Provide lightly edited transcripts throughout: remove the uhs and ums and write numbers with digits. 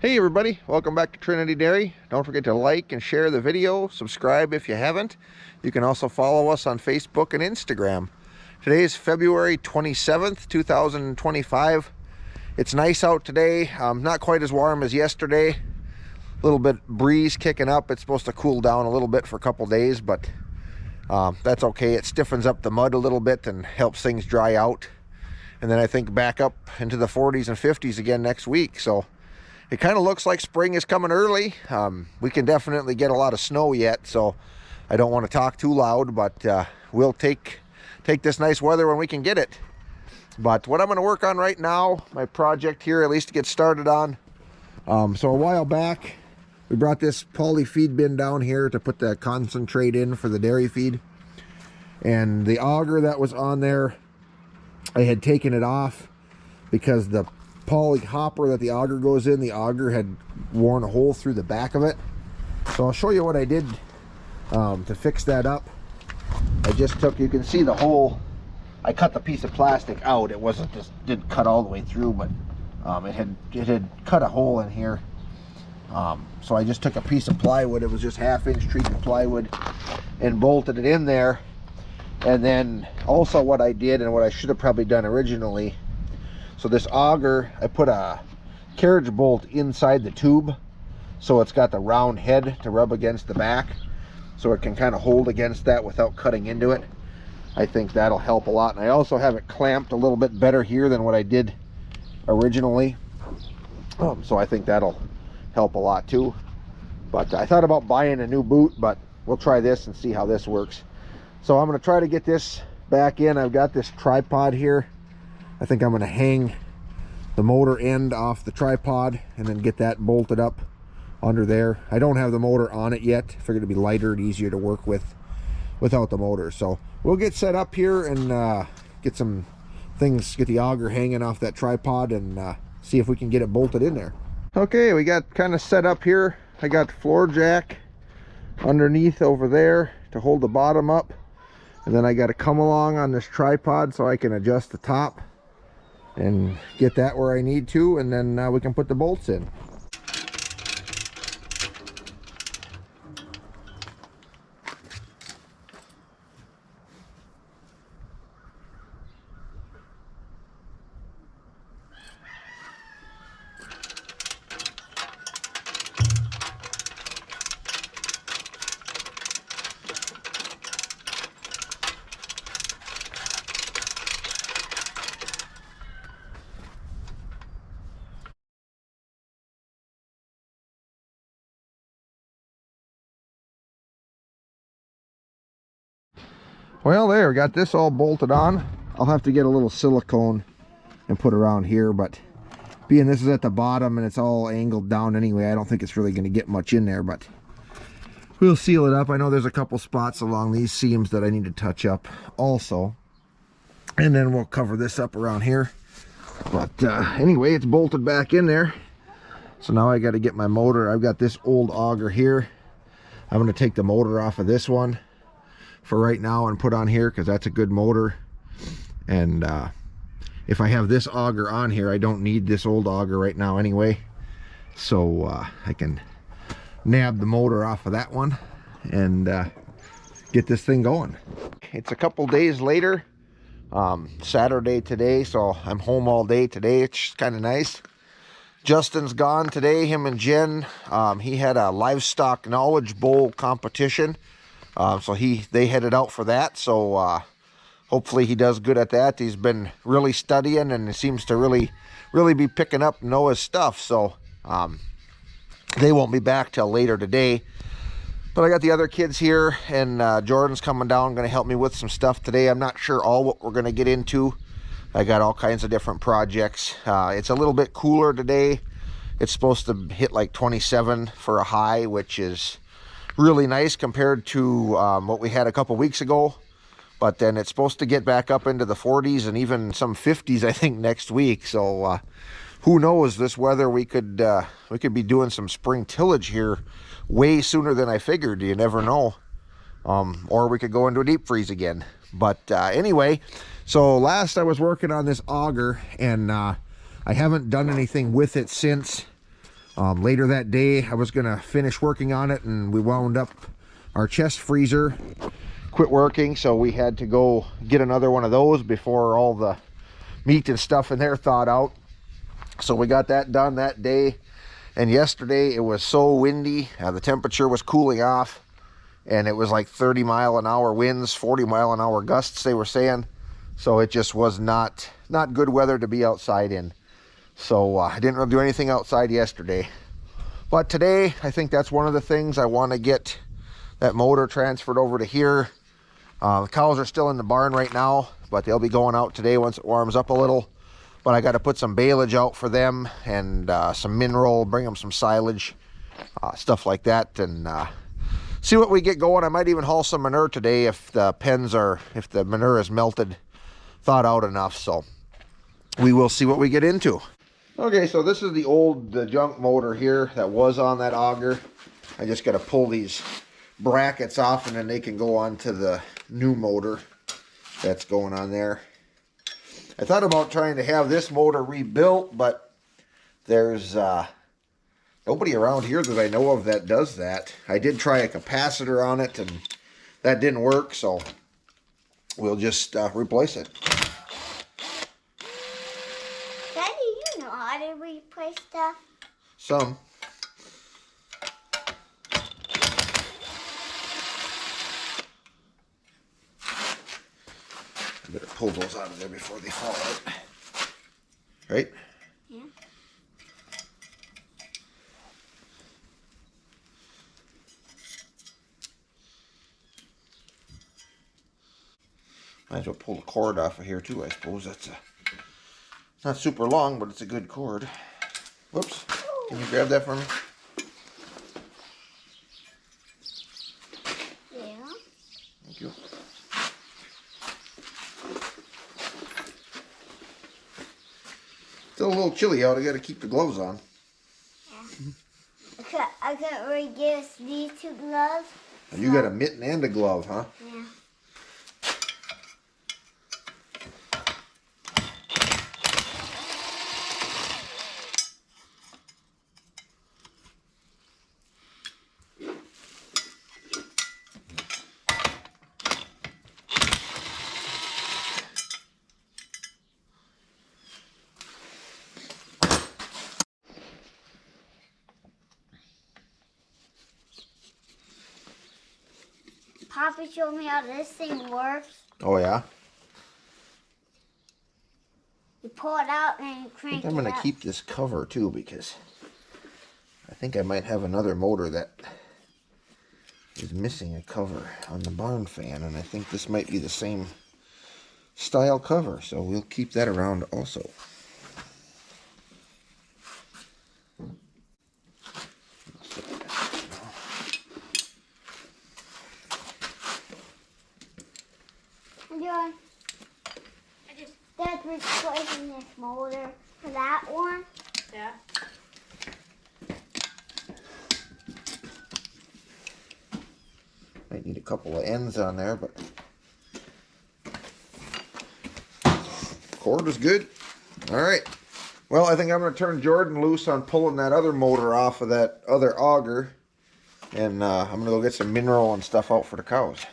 Hey everybody, welcome back to Trinity Dairy. Don't forget to like and share the video, subscribe if you haven't. You can also follow us on Facebook and Instagram. Today is February 27th, 2025. It's nice out today, not quite as warm as yesterday. A little bit breeze kicking up. It's supposed to cool down a little bit for a couple days, but that's okay. It stiffens up the mud a little bit and helps things dry out. And then I think back up into the 40s and 50s again next week. So it kind of looks like spring is coming early. We can definitely get a lot of snow yet, so I don't want to talk too loud, but we'll take this nice weather when we can get it. But what I'm going to work on right now, my project here, at least to get started on. So a while back, we brought this poly feed bin down here to put the concentrate in for the dairy feed. And the auger that was on there, I had taken it off because the poly hopper that the auger goes in, the auger had worn a hole through the back of it. So I'll show you what I did to fix that up. I just took, you can see the hole, I cut the piece of plastic out. It didn't cut all the way through, but it had cut a hole in here. So I just took a piece of plywood, it was just 1/2 inch treated plywood, and bolted it in there. And then also what I did, and what I should have probably done originally, so this auger, I put a carriage bolt inside the tube, so it's got the round head to rub against the back, so it can kind of hold against that without cutting into it. I think that'll help a lot. And I also have it clamped a little bit better here than what I did originally. So I think that'll help a lot too. But I thought about buying a new boot, but we'll try this and see how this works. So I'm going to try to get this back in. I've got this tripod here. I think I'm going to hang the motor end off the tripod and then get that bolted up under there. I don't have the motor on it yet. Figured it'd be lighter and easier to work with without the motor. So we'll get set up here and get some things, get the auger hanging off that tripod and see if we can get it bolted in there. Okay, we got kind of set up here. I got the floor jack underneath over there to hold the bottom up. And then I got to come along on this tripod so I can adjust the top and get that where I need to, and then we can put the bolts in. Well, there, got this all bolted on. I'll have to get a little silicone and put around here, but being this is at the bottom and it's all angled down anyway, I don't think it's really going to get much in there, but we'll seal it up. I know there's a couple spots along these seams that I need to touch up also. And then we'll cover this up around here. But anyway, it's bolted back in there. So now I got to get my motor. I've got this old auger here. I'm going to take the motor off of this one for right now and put on here because that's a good motor. And if I have this auger on here, I don't need this old auger right now anyway, so I can nab the motor off of that one and get this thing going. It's a couple days later, Saturday today, so I'm home all day today. It's kind of nice. Justin's gone today, him and Jen. He had a livestock knowledge bowl competition. So they headed out for that, so hopefully he does good at that. He's been really studying and it seems to really be picking up Noah's stuff, so they won't be back till later today. But I got the other kids here, and Jordan's coming down, going to help me with some stuff today. I'm not sure all what we're going to get into. I got all kinds of different projects. It's a little bit cooler today. It's supposed to hit like 27 for a high, which is really nice compared to what we had a couple weeks ago. But then it's supposed to get back up into the 40s and even some 50s, I think, next week. So who knows, this weather, we could be doing some spring tillage here way sooner than I figured. You never know. Or we could go into a deep freeze again. But anyway, so last I was working on this auger, and I haven't done anything with it since Later that day, I was gonna finish working on it, and we wound up our chest freezer quit working, so we had to go get another one of those before all the meat and stuff in there thawed out. So we got that done that day. And yesterday it was so windy, the temperature was cooling off, and it was like 30-mile-an-hour winds, 40-mile-an-hour gusts, they were saying. So it just was not good weather to be outside in. So I didn't really do anything outside yesterday. But today, I think that's one of the things. I want to get that motor transferred over to here. The cows are still in the barn right now, but they'll be going out today once it warms up a little. But I got to put some baleage out for them, and some mineral, bring them some silage, stuff like that, and see what we get going. I might even haul some manure today if the manure is melted, thawed out enough. So we will see what we get into. Okay, so this is the junk motor here that was on that auger. I just got to pull these brackets off, and then they can go on to the new motor that's going on there. I thought about trying to have this motor rebuilt, but there's nobody around here that I know of that does that. I did try a capacitor on it, and that didn't work, so we'll just replace it. Daddy, you know how to replace stuff? Some. I better pull those out of there before they fall out. Right? Yeah. Might as well pull the cord off of here too, I suppose. It's not super long, but it's a good cord. Whoops. Can you grab that for me? Yeah. Thank you. Still a little chilly out. I gotta keep the gloves on. Yeah. I couldn't really use these two gloves. And you got a mitten and a glove, huh? Yeah. Papa showed me how this thing works. Oh, yeah? You pull it out and you crank it up. I'm going to keep this cover, too, because I think I might have another motor that is missing a cover on the barn fan, and I think this might be the same style cover, so we'll keep that around also. Dad's replacing this motor for that one. Yeah. Might need a couple of ends on there, but cord is good. All right. Well, I think I'm going to turn Jordan loose on pulling that other motor off of that other auger, and I'm going to go get some mineral and stuff out for the cows.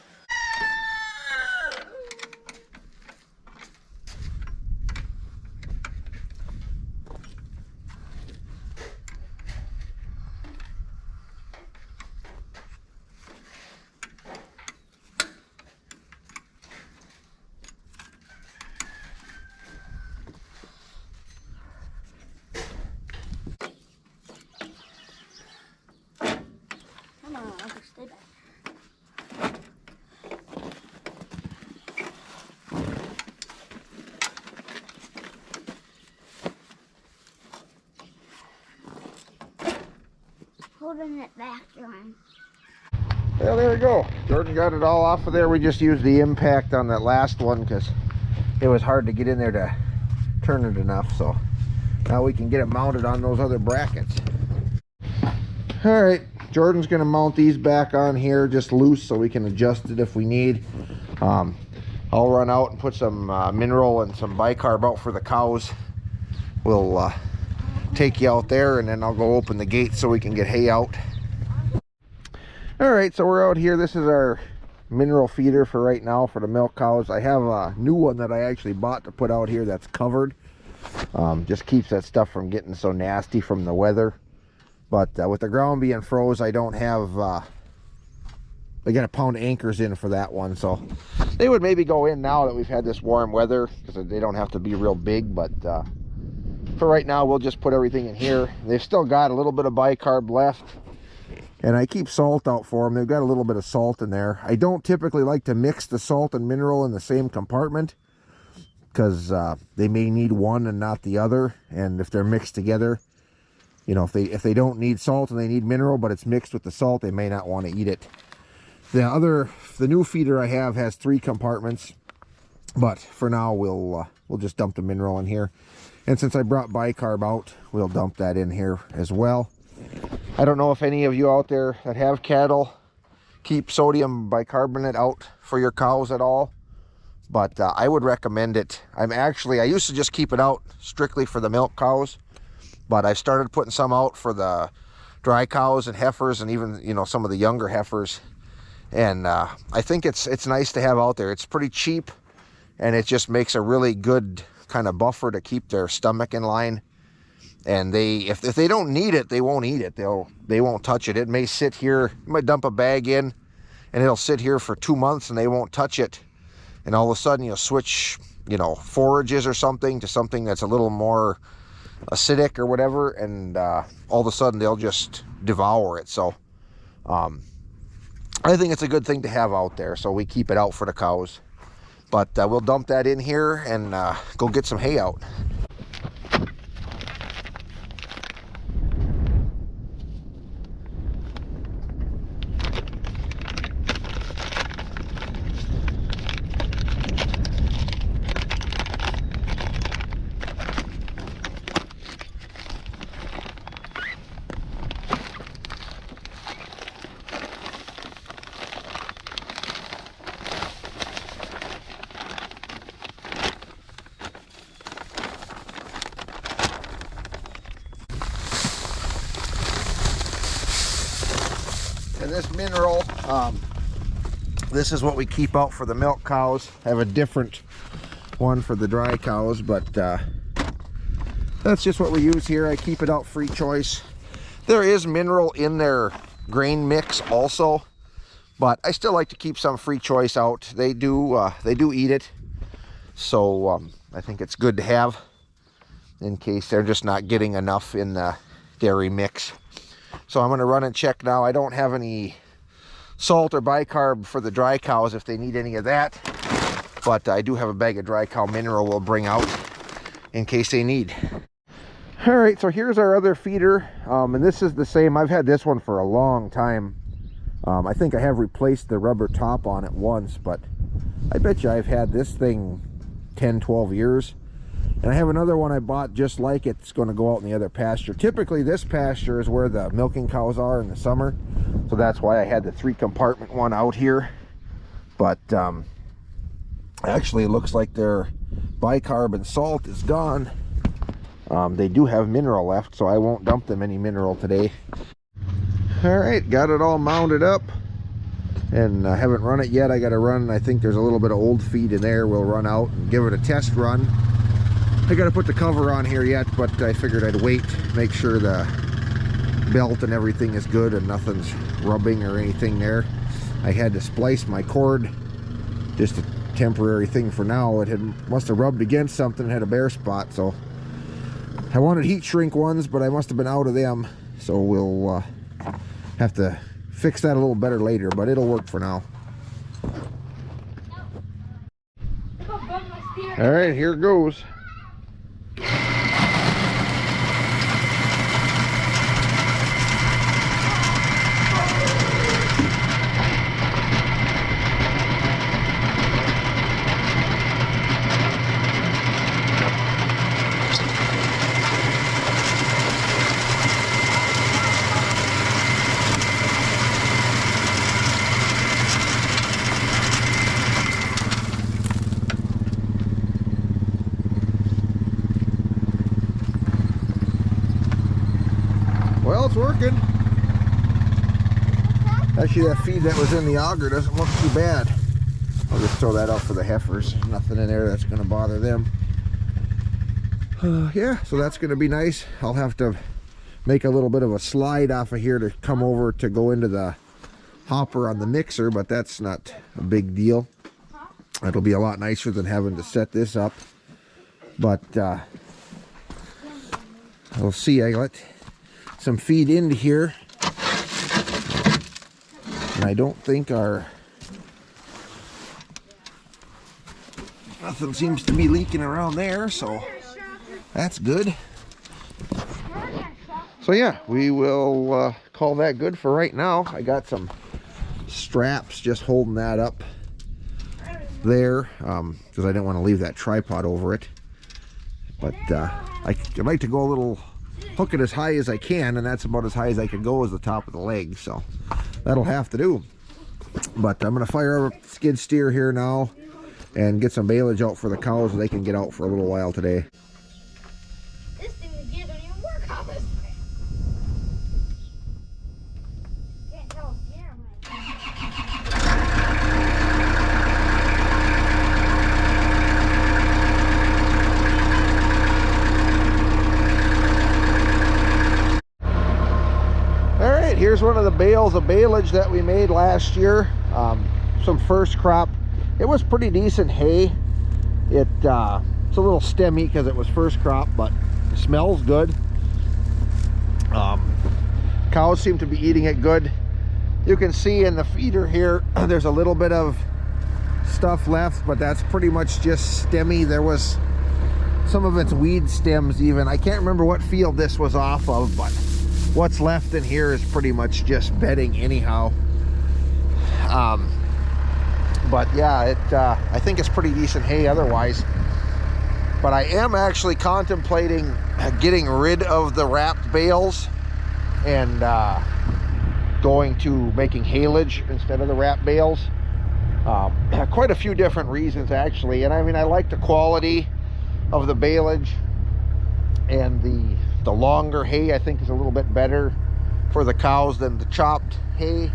Stay back. Holding it back, Jordan. Well, there we go. Jordan got it all off of there. We just used the impact on that last one because it was hard to get in there to turn it enough. So now we can get it mounted on those other brackets. All right. Jordan's going to mount these back on here just loose so we can adjust it if we need. I'll run out and put some mineral and some bicarb out for the cows. We'll take you out there, and then I'll go open the gate so we can get hay out. All right, so we're out here. This is our mineral feeder for right now for the milk cows. I have a new one that I actually bought to put out here that's covered. Just keeps that stuff from getting so nasty from the weather. But with the ground being froze, I don't have I gotta pound anchors in for that one, so they would maybe go in now that we've had this warm weather, because they don't have to be real big. But for right now, we'll just put everything in here. They've still got a little bit of bicarb left, and I keep salt out for them. They've got a little bit of salt in there. I don't typically like to mix the salt and mineral in the same compartment, because they may need one and not the other. And if they're mixed together, you know, if they don't need salt and they need mineral, but it's mixed with the salt, they may not want to eat it. The new feeder I have has 3 compartments, but for now we'll just dump the mineral in here. And since I brought bicarb out, we'll dump that in here as well. I don't know if any of you out there that have cattle keep sodium bicarbonate out for your cows at all, but I would recommend it. I used to just keep it out strictly for the milk cows, but I started putting some out for the dry cows and heifers, and even, you know, some of the younger heifers. And I think it's nice to have out there. It's pretty cheap, and it just makes a really good kind of buffer to keep their stomach in line. And if they don't need it, they won't eat it. They won't touch it. It may sit here. You might dump a bag in, and it'll sit here for 2 months, and they won't touch it. And all of a sudden, you'll switch, you know, forages or something to something that's a little more acidic or whatever, and all of a sudden they'll just devour it. So I think it's a good thing to have out there, so we keep it out for the cows. But we'll dump that in here and go get some hay out. And this mineral, this is what we keep out for the milk cows. I have a different one for the dry cows, but that's just what we use here. I keep it out free choice. There is mineral in their grain mix also, but I still like to keep some free choice out. They do eat it, so I think it's good to have in case they're just not getting enough in the dairy mix. So I'm going to run and check now. I don't have any salt or bicarb for the dry cows if they need any of that, but I do have a bag of dry cow mineral we'll bring out in case they need. All right, so here's our other feeder, and this is the same. I've had this one for a long time. I think I have replaced the rubber top on it once, but I bet you I've had this thing 10-12 years. And I have another one I bought just like it. It's going to go out in the other pasture. Typically this pasture is where the milking cows are in the summer, so that's why I had the 3-compartment one out here. But actually it looks like their bicarb and salt is gone. They do have mineral left, so I won't dump them any mineral today. All right, got it all mounted up, and I haven't run it yet. I got to run. I think there's a little bit of old feed in there. We'll run out and give it a test run. I got to put the cover on here yet, but I figured I'd wait, make sure the belt and everything is good and nothing's rubbing or anything there. I had to splice my cord, just a temporary thing for now. It must have rubbed against something and had a bare spot, so I wanted heat shrink ones, but I must have been out of them, so we'll have to fix that a little better later, but it'll work for now. All right, here it goes. Well, it's working. Actually, that feed that was in the auger doesn't look too bad. I'll just throw that out for the heifers. Nothing in there that's going to bother them. Yeah, so that's going to be nice. I'll have to make a little bit of a slide off of here to come over to go into the hopper on the mixer, but that's not a big deal. It'll be a lot nicer than having to set this up. But we'll see. I let some feed into here, and I don't think nothing seems to be leaking around there, so that's good. So yeah, we will call that good for right now. I got some straps just holding that up there because I didn't want to leave that tripod over it. But I'd like to go a little, hook it as high as I can, and that's about as high as I can go as the top of the leg, so that'll have to do. But I'm going to fire up skid steer here now and get some baleage out for the cows so they can get out for a little while today. This thing is getting even more complicated. Can't tell if Alright, here's one of the bales of baleage that we made last year. Some first crop. It was pretty decent hay. It's a little stemmy because it was first crop, but it smells good. Cows seem to be eating it good. You can see in the feeder here there's a little bit of stuff left, but that's pretty much just stemmy. There was some of its weed stems even. I can't remember what field this was off of, but what's left in here is pretty much just bedding anyhow. But yeah, I think it's pretty decent hay otherwise. But I am actually contemplating getting rid of the wrapped bales and going to making haylage instead of the wrapped bales. Quite a few different reasons actually, and I mean, I like the quality of the baleage, and the longer hay I think is a little bit better for the cows than the chopped hay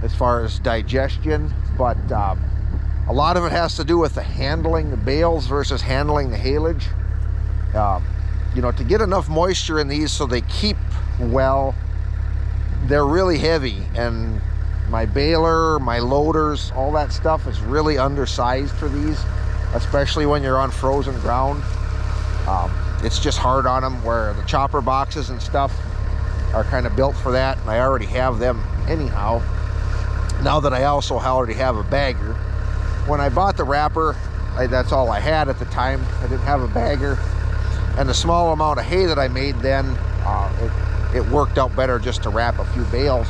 as far as digestion. But a lot of it has to do with the handling the bales versus handling the haylage. You know, to get enough moisture in these so they keep well, they're really heavy, and my baler, my loaders, all that stuff is really undersized for these, especially when you're on frozen ground. It's just hard on them, where the chopper boxes and stuff are kind of built for that, and I already have them anyhow, now that I also already have a bagger. When I bought the wrapper, that's all I had at the time. I didn't have a bagger, and the small amount of hay that I made then, it worked out better just to wrap a few bales.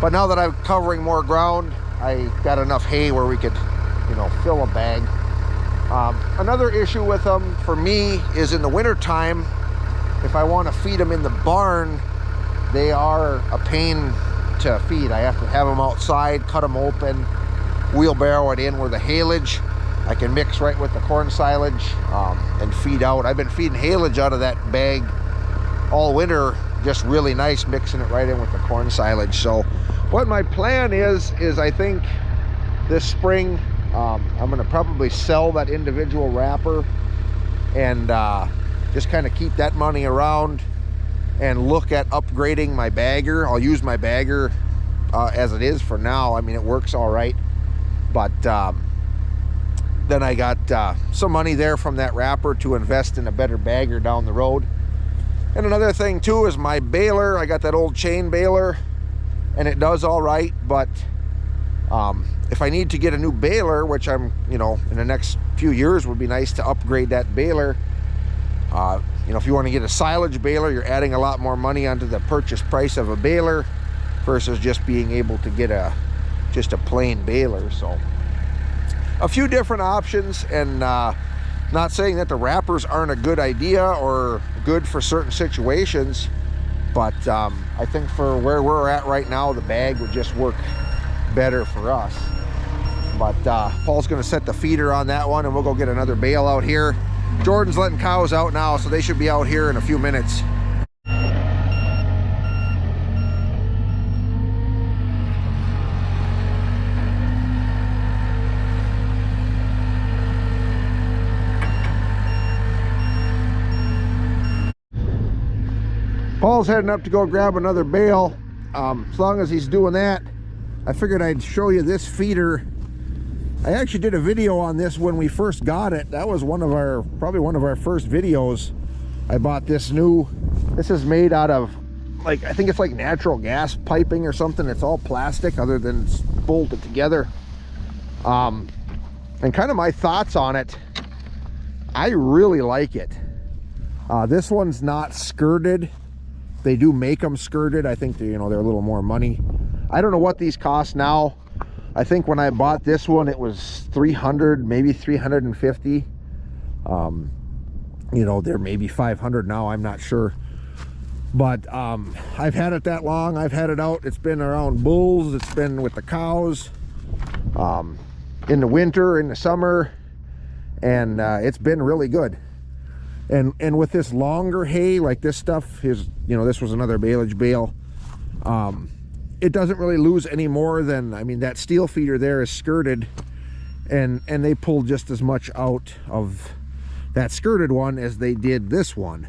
But now that I'm covering more ground, I got enough hay where we could, you know, fill a bag. Another issue with them for me is in the winter time, if I want to feed them in the barn, they are a pain to feed. I have to have them outside, cut them open, wheelbarrow it in where the haylage, I can mix right with the corn silage and feed out. I've been feeding haylage out of that bag all winter, just really nice, mixing it right in with the corn silage. So what my plan is I think this spring I'm going to probably sell that individual wrapper and just kind of keep that money around and look at upgrading my bagger. I'll use my bagger as it is for now. I mean, it works all right, but then I got some money there from that wrapper to invest in a better bagger down the road. And another thing too is my baler. I got that old chain baler and it does all right, but if I need to get a new baler, which I'm, you know, in the next few years would be nice to upgrade that baler. You know, if you want to get a silage baler, you're adding a lot more money onto the purchase price of a baler versus just being able to get just a plain baler. So a few different options, and not saying that the wrappers aren't a good idea or good for certain situations, but I think for where we're at right now, the bag would just work better for us. But Paul's going to set the feeder on that one, and we'll go get another bale out here. Jordan's letting cows out now, so they should be out here in a few minutes. Paul's heading up to go grab another bale. As long as he's doing that, I figured I'd show you this feeder. I actually did a video on this when we first got it. That was probably one of our first videos. I bought this this is made out of, like, I think it's like natural gas piping or something. It's all plastic other than it's bolted together. And kind of my thoughts on it, I really like it. This one's not skirted. They do make them skirted. I think they're a little more money. I don't know what these cost now. I think when I bought this one, it was 300, maybe 350. They're maybe 500 now. I'm not sure. But I've had it that long. I've had it out. It's been around bulls. It's been with the cows. In the winter, in the summer, and it's been really good. And with this longer hay, like this stuff is, this was another Baleage bale. It doesn't really lose any more than, I mean, that steel feeder there is skirted, and they pull just as much out of that skirted one as they did this one.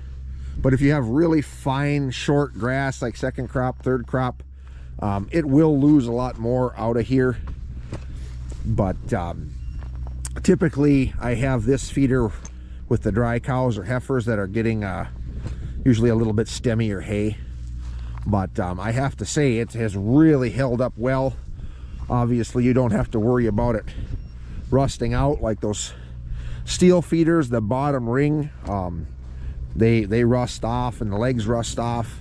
But if you have really fine short grass, like second crop, third crop, it will lose a lot more out of here. But typically I have this feeder with the dry cows or heifers that are getting usually a little bit stemmier hay. But I have to say it has really held up well. Obviously you don't have to worry about it rusting out like those steel feeders. The bottom ring, they rust off and the legs rust off.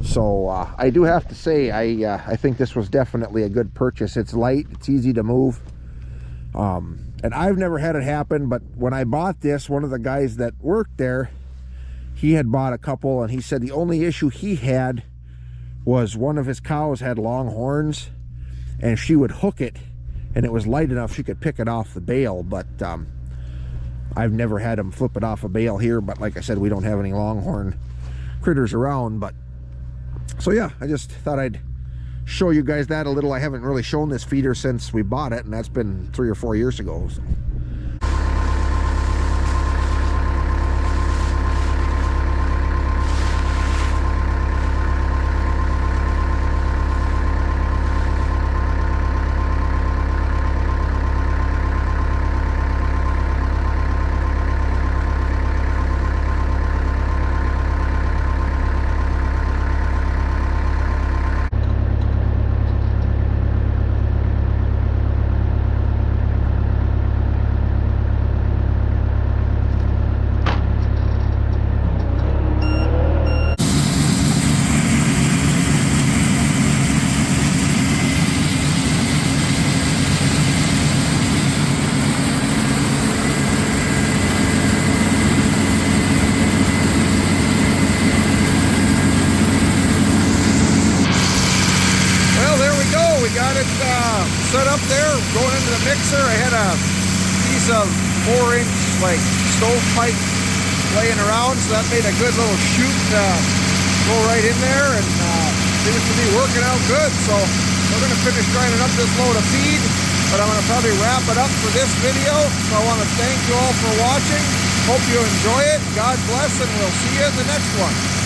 So I do have to say I think this was definitely a good purchase. It's light, it's easy to move, and I've never had it happen. But when I bought this, one of the guys that worked there, he had bought a couple, and he said the only issue he had was one of his cows had long horns, and she would hook it, and it was light enough she could pick it off the bale. But I've never had him flip it off a bale here. But like I said, we don't have any longhorn critters around. But so yeah, I just thought I'd show you guys that a little. I haven't really shown this feeder since we bought it, and that's been 3 or 4 years ago. So. Set up there, going into the mixer. I had a piece of 4-inch like stovepipe laying around, so that made a good little chute go right in there, and seems to be working out good. So we're going to finish grinding up this load of feed, but I'm going to probably wrap it up for this video. So I want to thank you all for watching. Hope you enjoy it. God bless, and we'll see you in the next one.